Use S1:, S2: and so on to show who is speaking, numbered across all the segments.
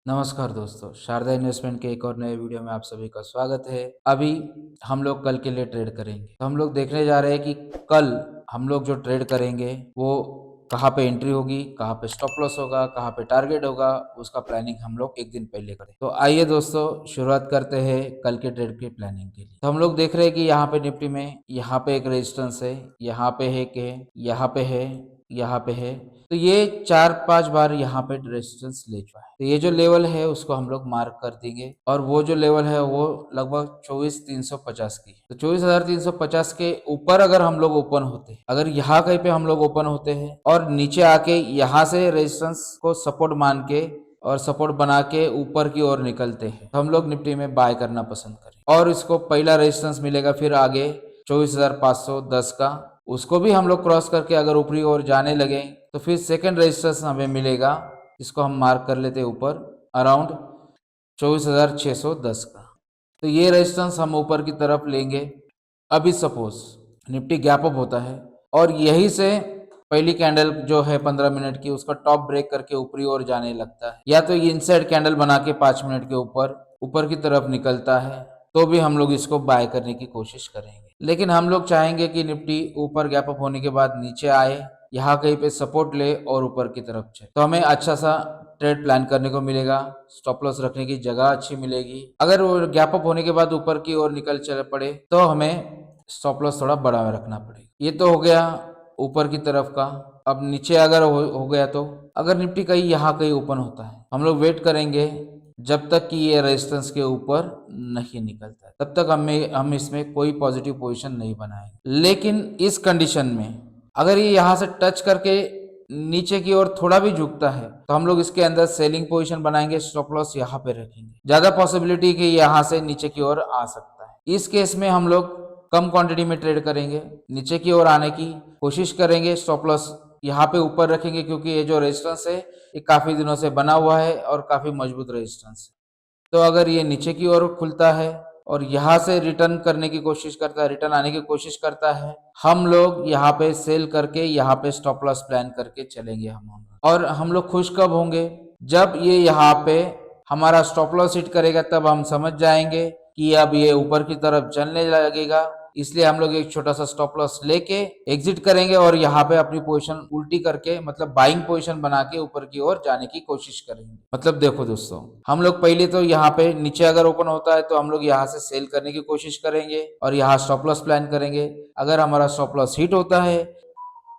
S1: नमस्कार दोस्तों, शारदा इन्वेस्टमेंट के एक और नए वीडियो में आप सभी का स्वागत है। अभी हम लोग कल के लिए ट्रेड करेंगे, तो हम लोग देखने जा रहे हैं कि कल हम लोग जो ट्रेड करेंगे वो कहाँ पे एंट्री होगी, कहाँ पे स्टॉप लॉस होगा, कहाँ पे टारगेट होगा, उसका प्लानिंग हम लोग एक दिन पहले करें। तो आइए दोस्तों, शुरुआत करते हैं कल के ट्रेड की प्लानिंग के लिए। तो हम लोग देख रहे हैं कि यहाँ पे निफ्टी में यहाँ पे एक रेजिस्टेंस है, यहाँ पे है, यहाँ पे है, यहाँ पे है। तो ये 4-5 बार यहाँ पे रेजिस्टेंस ले चुका है। तो ये जो लेवल है उसको हम लोग मार्क कर देंगे, और वो जो लेवल है वो लगभग 24,350 की। तो 24,350 के ऊपर अगर हम लोग ओपन होते हैं, अगर यहाँ कहीं पे हम लोग ओपन होते हैं और नीचे आके यहाँ से रेजिस्टेंस को सपोर्ट मान के और सपोर्ट बना के ऊपर की ओर निकलते हैं, तो हम लोग निफ्टी में बाय करना पसंद करें। और इसको पहला रेजिस्टेंस मिलेगा, फिर आगे 24,510 का, उसको भी हम लोग क्रॉस करके अगर ऊपरी ओर जाने लगे तो फिर सेकंड रेजिस्टेंस हमें मिलेगा, इसको हम मार्क कर लेते हैं ऊपर, अराउंड 24,610 का। तो ये रेजिस्टेंस हम ऊपर की तरफ लेंगे। अभी सपोज निफ्टी गैप अप होता है और यही से पहली कैंडल जो है 15 मिनट की, उसका टॉप ब्रेक करके ऊपरी ओर जाने लगता है, या तो ये इनसाइड कैंडल बना के 5 मिनट के ऊपर की तरफ निकलता है, तो भी हम लोग इसको बाय करने की कोशिश करेंगे। लेकिन हम लोग चाहेंगे कि निफ्टी ऊपर गैप अप होने के बाद नीचे आए, यहाँ कहीं पे सपोर्ट ले और ऊपर की तरफ चले, तो हमें अच्छा सा ट्रेड प्लान करने को मिलेगा, स्टॉप लॉस रखने की जगह अच्छी मिलेगी। अगर वो गैप अप होने के बाद ऊपर की ओर निकल चले पड़े तो हमें स्टॉप लॉस थोड़ा बड़ा रखना पड़ेगा। ये तो हो गया ऊपर की तरफ का। अब नीचे अगर हो गया, तो अगर निफ्टी कहीं यहाँ कहीं ओपन होता है, हम लोग वेट करेंगे जब तक कि ये रेजिस्टेंस के ऊपर नहीं निकलता है, तब तक हम इसमें कोई पॉजिटिव पोजीशन नहीं बनाएंगे। लेकिन इस कंडीशन में अगर ये यहाँ से टच करके नीचे की ओर थोड़ा भी झुकता है, तो हम लोग इसके अंदर सेलिंग पोजीशन बनाएंगे, स्टॉप लॉस यहाँ पे रखेंगे। ज्यादा पॉसिबिलिटी कि यहाँ से नीचे की ओर आ सकता है। इस केस में हम लोग कम क्वांटिटी में ट्रेड करेंगे, नीचे की ओर आने की कोशिश करेंगे, स्टॉप लॉस यहाँ पे ऊपर रखेंगे, क्योंकि ये जो रेजिस्टेंस है ये काफी दिनों से बना हुआ है और काफी मजबूत रेजिस्टेंस है। तो अगर ये नीचे की ओर खुलता है और यहाँ से रिटर्न करने की कोशिश करता है, रिटर्न आने की कोशिश करता है, हम लोग यहाँ पे सेल करके यहाँ पे स्टॉप लॉस प्लान करके चलेंगे हम। और हम लोग खुश कब होंगे, जब ये यहाँ पे हमारा स्टॉप लॉस हिट करेगा, तब हम समझ जाएंगे कि अब ये ऊपर की तरफ चलने लगेगा। इसलिए हम लोग एक छोटा सा स्टॉप लॉस लेके एग्जिट करेंगे और यहाँ पे अपनी पोजीशन उल्टी करके, मतलब बाइंग पोजीशन बना के ऊपर की ओर जाने की कोशिश करेंगे। मतलब देखो दोस्तों, हम लोग पहले तो यहाँ पे नीचे अगर ओपन होता है तो हम लोग यहाँ से सेल करने की कोशिश करेंगे और यहाँ स्टॉप लॉस प्लान करेंगे। अगर हमारा स्टॉप लॉस हिट होता है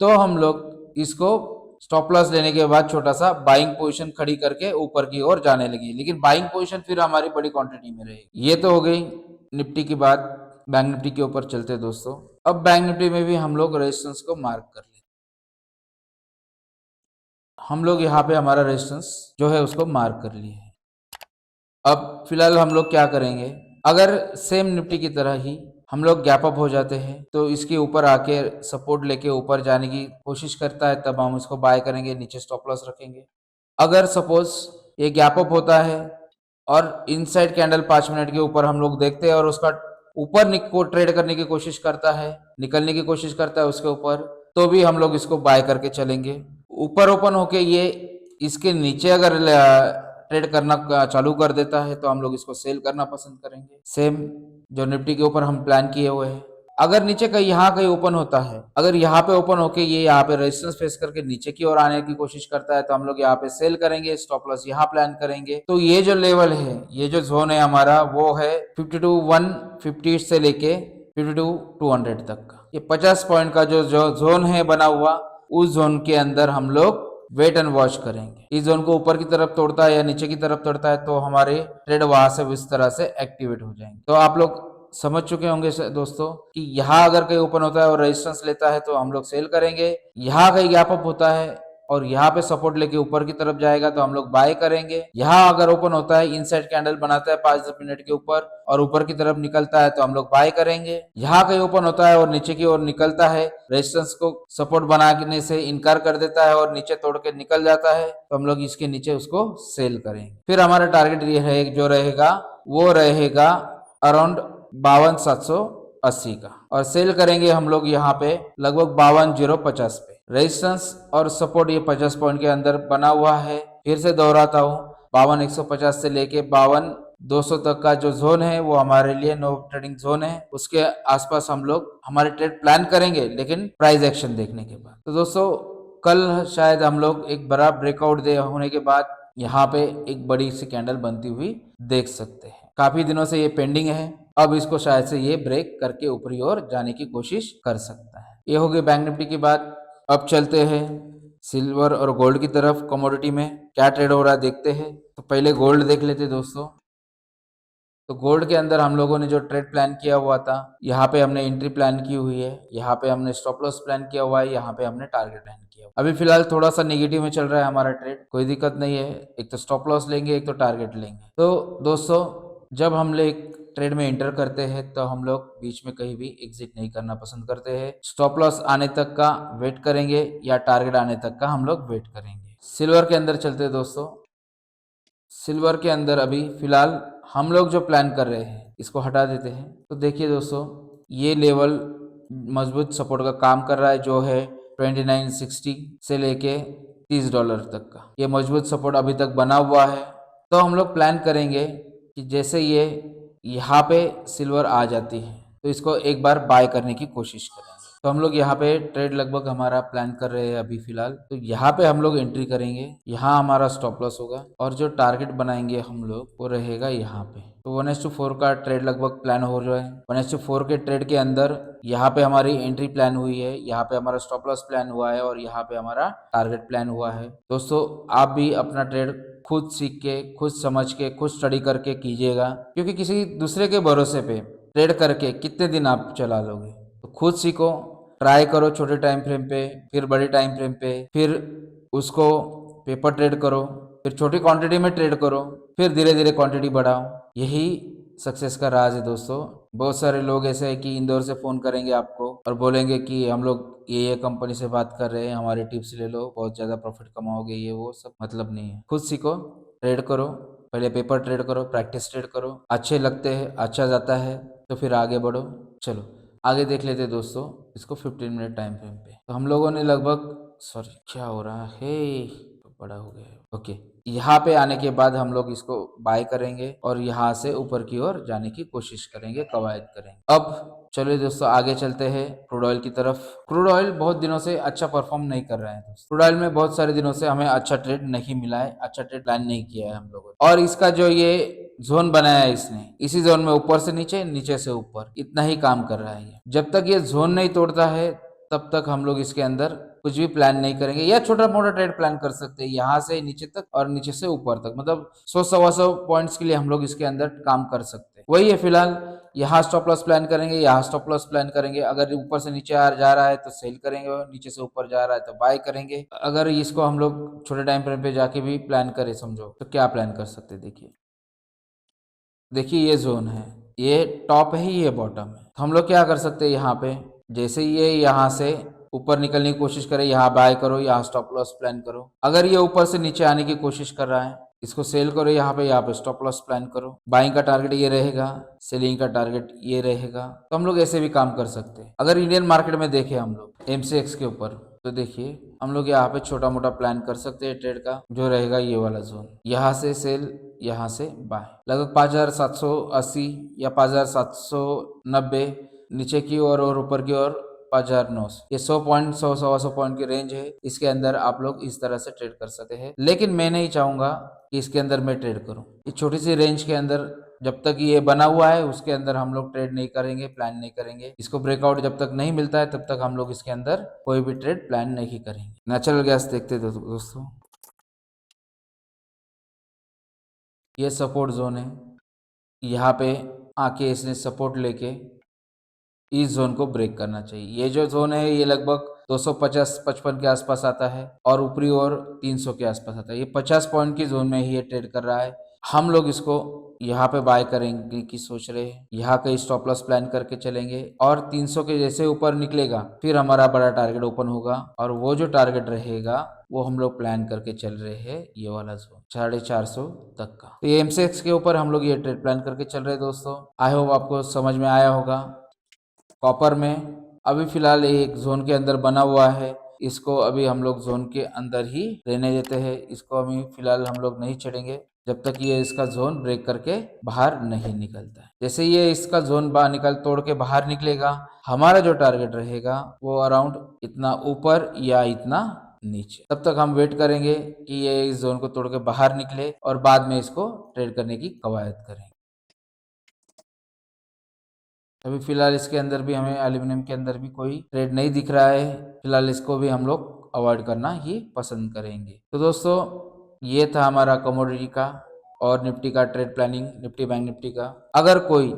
S1: तो हम लोग इसको स्टॉप लॉस लेने के बाद छोटा सा बाइंग पोजीशन खड़ी करके ऊपर की ओर जाने लगी, लेकिन बाइंग पोजीशन फिर हमारी बड़ी क्वांटिटी में रहेगी। ये तो हो गई निफ्टी की बात। बैंक निफ्टी के ऊपर चलते दोस्तों। अब बैंक निफ्टी में भी हम लोग रेजिस्टेंस को मार्क कर लेते। हम लोग यहाँ पे हमारा रेजिस्टेंस जो है उसको मार्क कर लिए है। अब फिलहाल हम लोग क्या करेंगे, अगर सेम निफ्टी की तरह ही हम लोग गैप अप हो जाते हैं तो इसके ऊपर आके सपोर्ट लेके ऊपर जाने की कोशिश करता है, तब हम इसको बाय करेंगे, नीचे स्टॉप लॉस रखेंगे। अगर सपोज ये गैप अप होता है और इनसाइड कैंडल 5 मिनट के ऊपर हम लोग देखते हैं और उसका ऊपर को ट्रेड करने की कोशिश करता है, निकलने की कोशिश करता है उसके ऊपर, तो भी हम लोग इसको बाय करके चलेंगे। ऊपर ओपन होके ये इसके नीचे अगर ट्रेड करना चालू कर देता है तो हम लोग इसको सेल करना पसंद करेंगे, सेम जो निफ्टी के ऊपर हम प्लान किए हुए हैं। अगर नीचे कहीं यहाँ कहीं ओपन होता है, अगर यहाँ पे ओपन होके ये यहाँ पे रेजिस्टेंस फेस करके नीचे की ओर आने की कोशिश करता है, तो हम लोग यहाँ पे सेल करेंगे, स्टॉप लॉस यहाँ प्लान करेंगे। तो ये जो लेवल है, ये जो जोन है हमारा, वो है 52,150 से लेके 52,200 तक का। ये 50 पॉइंट का जो जोन है बना हुआ, उस जोन के अंदर हम लोग वेट एंड वॉच करेंगे। इस जोन को ऊपर की तरफ तोड़ता है या नीचे की तरफ तोड़ता है तो हमारे ट्रेड वहां से इस तरह से एक्टिवेट हो जाएंगे। तो आप लोग समझ चुके होंगे दोस्तों कि यहाँ अगर कहीं ओपन होता है और रेजिस्टेंस लेता है तो हम लोग सेल करेंगे, यहाँ कहीं गैप अप होता है और यहाँ पे सपोर्ट लेके ऊपर की तरफ जाएगा तो हम लोग बाय करेंगे। यहाँ अगर ओपन होता है, इनसाइड कैंडल बनाता है 5-10 मिनट के और ऊपर की तरफ निकलता है तो हम लोग बाय करेंगे। यहाँ कहीं ओपन होता है और नीचे की ओर निकलता है, रेजिस्टेंस को सपोर्ट बनाने से इनकार कर देता है और नीचे तोड़ के निकल जाता है, तो हम लोग इसके नीचे उसको सेल करेंगे। फिर हमारा टारगेट जो रहेगा वो रहेगा अराउंड 52,780 का, और सेल करेंगे हम लोग यहाँ पे लगभग 52,050 पे। रेजिस्टेंस और सपोर्ट ये 50 पॉइंट के अंदर बना हुआ है। फिर से दोहराता हूँ, 52,150 से लेके 52,200 तक का जो जोन है वो हमारे लिए नो ट्रेडिंग जोन है। उसके आसपास हम लोग हमारे ट्रेड प्लान करेंगे, लेकिन प्राइस एक्शन देखने के बाद। तो दोस्तों कल शायद हम लोग एक बड़ा ब्रेकआउट दे होने के बाद यहाँ पे एक बड़ी सी कैंडल बनती हुई देख सकते हैं। काफी दिनों से ये पेंडिंग है, अब इसको शायद से ये ब्रेक करके ऊपरी ओर जाने की कोशिश कर सकता है। ये हो गई बैंक निफ्टी की बात। अब चलते हैं सिल्वर और गोल्ड की तरफ। कमोडिटी में क्या ट्रेड हो रहा है देखते हैं। तो पहले गोल्ड देख लेते दोस्तों। तो गोल्ड के अंदर हम लोगों ने जो ट्रेड प्लान किया हुआ था, यहाँ पे हमने एंट्री प्लान की हुई है, यहाँ पे हमने स्टॉप लॉस प्लान किया हुआ है, यहाँ पे हमने टारगेट प्लान किया हुआ है। अभी फिलहाल थोड़ा सा नेगेटिव में चल रहा है हमारा ट्रेड, कोई दिक्कत नहीं है। एक तो स्टॉप लॉस लेंगे, एक तो टारगेट लेंगे। तो दोस्तों जब हम लोग ट्रेड में एंटर करते हैं तो हम लोग बीच में कहीं भी एग्जिट नहीं करना पसंद करते हैं। स्टॉप लॉस आने तक का वेट करेंगे या टारगेट आने तक का हम लोग वेट करेंगे। सिल्वर के अंदर चलते हैं दोस्तों। सिल्वर के अंदर अभी फिलहाल हम लोग जो प्लान कर रहे हैं इसको हटा देते हैं। तो देखिए दोस्तों, ये लेवल मजबूत सपोर्ट का काम कर रहा है, जो है 2960 से लेके $30 तक का ये मजबूत सपोर्ट अभी तक बना हुआ है। तो हम लोग प्लान करेंगे कि जैसे ये यहाँ पे सिल्वर आ जाती है तो इसको एक बार बाय करने की कोशिश करेंगे। तो हम लोग यहाँ पे ट्रेड लगभग हमारा प्लान कर रहे हैं अभी फिलहाल। तो यहाँ पे हम लोग एंट्री करेंगे, यहाँ हमारा स्टॉप लॉस होगा और जो टारगेट बनाएंगे हम लोग वो रहेगा यहाँ पे। तो 1:4 का ट्रेड लगभग प्लान हो रहा है। 1:4 के ट्रेड के अंदर यहाँ पे हमारी एंट्री प्लान हुई है, यहाँ पे हमारा स्टॉप लॉस प्लान हुआ है और यहाँ पे हमारा टारगेट प्लान हुआ है। दोस्तों आप भी अपना ट्रेड खुद सीख के, खुद समझ के, खुद स्टडी करके कीजिएगा, क्योंकि किसी दूसरे के भरोसे पे ट्रेड करके कितने दिन आप चला लोगे। तो खुद सीखो, ट्राई करो छोटे टाइम फ्रेम पे, फिर बड़े टाइम फ्रेम पे, फिर उसको पेपर ट्रेड करो, फिर छोटी क्वांटिटी में ट्रेड करो, फिर धीरे धीरे क्वांटिटी बढ़ाओ। यही सक्सेस का राज है दोस्तों। बहुत सारे लोग ऐसे हैं कि इंदौर से फ़ोन करेंगे आपको और बोलेंगे कि हम लोग ये कंपनी से बात कर रहे हैं, हमारे टिप्स ले लो, बहुत ज़्यादा प्रॉफिट कमाओगे। ये वो सब मतलब नहीं है। खुद सीखो, ट्रेड करो, पहले पेपर ट्रेड करो, प्रैक्टिस ट्रेड करो, अच्छे लगते हैं, अच्छा जाता है तो फिर आगे बढ़ो। चलो आगे देख लेते दोस्तों इसको 15 मिनट टाइम फ्रेम पे। तो हम लोगों ने लगभग, सॉरी क्या हो रहा है, बड़ा हो गया है। ओके, यहाँ पे आने के बाद हम लोग इसको बाय करेंगे और यहाँ से ऊपर की ओर जाने की कोशिश करेंगे, कवायद करेंगे। अब चलिए दोस्तों आगे चलते हैं क्रूड ऑयल की तरफ। क्रूड ऑयल बहुत दिनों से अच्छा परफॉर्म नहीं कर रहा है दोस्तों। क्रूड ऑयल में बहुत सारे दिनों से हमें अच्छा ट्रेड नहीं मिला है, अच्छा ट्रेड प्लान नहीं किया है हम लोगों ने। और इसका जो ये जोन बनाया है इसने, इसी जोन में ऊपर से नीचे, नीचे से ऊपर, इतना ही काम कर रहा है ये। जब तक ये जोन नहीं तोड़ता है तब तक हम लोग इसके अंदर कुछ भी प्लान नहीं करेंगे, या छोटा मोटा ट्रेड प्लान कर सकते हैं यहाँ से नीचे तक और नीचे से ऊपर तक, मतलब 100-125 पॉइंट्स के लिए हम लोग इसके अंदर काम कर सकते हैं। वही है फिलहाल, यहाँ स्टॉप लॉस प्लान करेंगे, यहाँ स्टॉप लॉस प्लान करेंगे। अगर ऊपर से नीचे जा रहा है तो सेल करेंगे, और नीचे से ऊपर जा रहा है तो बाय करेंगे। अगर इसको हम लोग छोटे टाइम फ्रेम पे जाके भी प्लान करें समझो, तो क्या प्लान कर सकते हैं। देखिए ये जोन है, ये टॉप है, ये बॉटम है। तो हम लोग क्या कर सकते हैं, यहाँ पे जैसे ये यहाँ से ऊपर निकलने की कोशिश करे, यहाँ बाय करो, यहाँ स्टॉप लॉस प्लान करो। अगर ये ऊपर से नीचे आने की कोशिश कर रहा है, इसको सेल करो, यहाँ पे स्टॉप लॉस प्लान करो। बाइंग का टारगेट ये रहेगा, सेलिंग का टारगेट ये रहेगा। तो हम लोग ऐसे भी काम कर सकते हैं। अगर इंडियन मार्केट में देखें हम लोग MCX के ऊपर, तो देखिए हम लोग यहाँ पे छोटा मोटा प्लान कर सकते हैं ट्रेड का, जो रहेगा ये वाला जोन। यहाँ से सेल, यहाँ से बाय, लगभग 5780 या 5790 नीचे की ओर और ऊपर की ओर 5900। ये 100 पॉइंट, 100-125 पॉइंट की रेंज है। इसके अंदर आप लोग इस तरह से ट्रेड कर सकते हैं, लेकिन मैं नहीं चाहूंगा कि इसके अंदर मैं ट्रेड करूं। इस छोटी सी रेंज के अंदर जब तक ये बना हुआ है उसके अंदर हम लोग ट्रेड नहीं करेंगे, प्लान नहीं करेंगे। इसको ब्रेकआउट जब तक नहीं मिलता है तब तक हम लोग इसके अंदर कोई भी ट्रेड प्लान नहीं करेंगे। नेचुरल गैस देखते दोस्तों, ये सपोर्ट जोन है। यहाँ पे आके इसने सपोर्ट लेके इस जोन को ब्रेक करना चाहिए। ये जो जोन है ये लगभग 250-55 के आसपास आता है और ऊपरी ओर 300 के आसपास आता है। ये 50 पॉइंट की जोन में ही ये ट्रेड कर रहा है। हम लोग इसको यहाँ पे बाय करेंगे की सोच रहे हैं। यहाँ कहीं स्टॉप लॉस प्लान करके चलेंगे और 300 के जैसे ऊपर निकलेगा फिर हमारा बड़ा टारगेट ओपन होगा, और वो जो टारगेट रहेगा वो हम लोग प्लान करके चल रहे हैं, ये वाला जोन 450 तक का। तो ये MCX के ऊपर हम लोग ये ट्रेड प्लान करके चल रहे हैं दोस्तों। आई होप आपको समझ में आया होगा। कॉपर में अभी फिलहाल एक जोन के अंदर बना हुआ है, इसको अभी हम लोग जोन के अंदर ही रहने देते हैं। इसको अभी फिलहाल हम लोग नहीं छेड़ेंगे जब तक ये इसका जोन ब्रेक करके बाहर नहीं निकलता है। जैसे ये इसका जोन बाहर तोड़ के बाहर निकलेगा, हमारा जो टारगेट रहेगा वो अराउंड इतना ऊपर या इतना नीचे। तब तक हम वेट करेंगे कि ये इस जोन को तोड़ के बाहर निकले और बाद में इसको ट्रेड करने की कवायद करें। अभी फिलहाल इसके अंदर भी हमें एल्यूमिनियम के अंदर भी कोई ट्रेड नहीं दिख रहा है। फिलहाल इसको भी हम लोग अवॉइड करना ही पसंद करेंगे। तो दोस्तों ये था हमारा कमोडिटी का और निफ्टी का trade planning, Nifty bank Nifty का। अगर कोई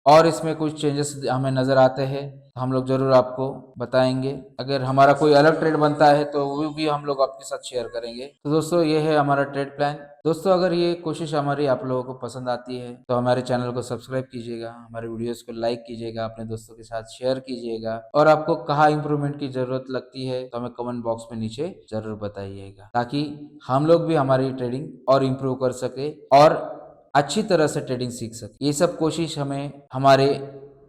S1: और इसमें कुछ चेंजेस हमें नज़र आते हैं तो हम लोग ज़रूर आपको बताएंगे। अगर हमारा कोई अलग ट्रेड बनता है तो वो भी हम लोग आपके साथ शेयर करेंगे। तो दोस्तों ये है हमारा ट्रेड प्लान। दोस्तों अगर ये कोशिश हमारी आप लोगों को पसंद आती है तो हमारे चैनल को सब्सक्राइब कीजिएगा, हमारे वीडियोस को लाइक कीजिएगा, अपने दोस्तों के साथ शेयर कीजिएगा और आपको कहाँ इंप्रूवमेंट की जरूरत लगती है तो हमें कमेंट बॉक्स में नीचे जरूर बताइएगा, ताकि हम लोग भी हमारी ट्रेडिंग और इम्प्रूव कर सके और अच्छी तरह से ट्रेडिंग सीख सके। ये सब कोशिश हमें हमारे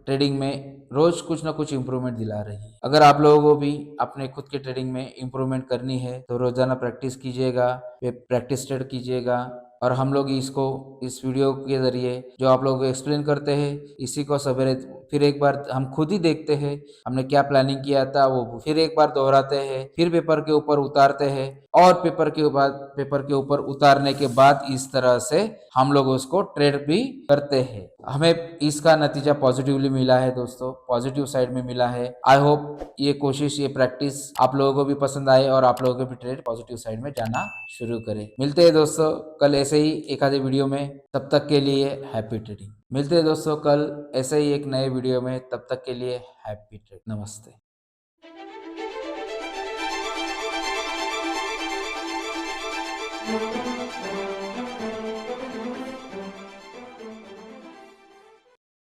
S1: ट्रेडिंग में रोज कुछ ना कुछ इम्प्रूवमेंट दिला रही है। अगर आप लोगों को भी अपने खुद के ट्रेडिंग में इम्प्रूवमेंट करनी है तो रोजाना प्रैक्टिस कीजिएगा, प्रैक्टिस ट्रेड कीजिएगा और हम लोग इसको इस वीडियो के जरिए जो आप लोगों को एक्सप्लेन करते हैं इसी को सवेरे फिर एक बार हम खुद ही देखते हैं हमने क्या प्लानिंग किया था, वो फिर एक बार दोहराते हैं, फिर पेपर के ऊपर उतारते हैं और पेपर के ऊपर उतारने के बाद इस तरह से हम लोग उसको ट्रेड भी करते हैं। हमें इसका नतीजा पॉजिटिवली मिला है दोस्तों, पॉजिटिव साइड में मिला है। आई होप ये कोशिश, ये प्रैक्टिस आप लोगों को भी पसंद आए और आप लोगों को भी ट्रेड पॉजिटिव साइड में जाना शुरू करें। मिलते हैं दोस्तों कल ऐसे ही एक आधे वीडियो में, तब तक के लिए हैप्पी ट्रेडिंग। मिलते हैं दोस्तों कल ऐसे ही एक नए वीडियो में, तब तक के लिए हैप्पी ट्रेड। नमस्ते।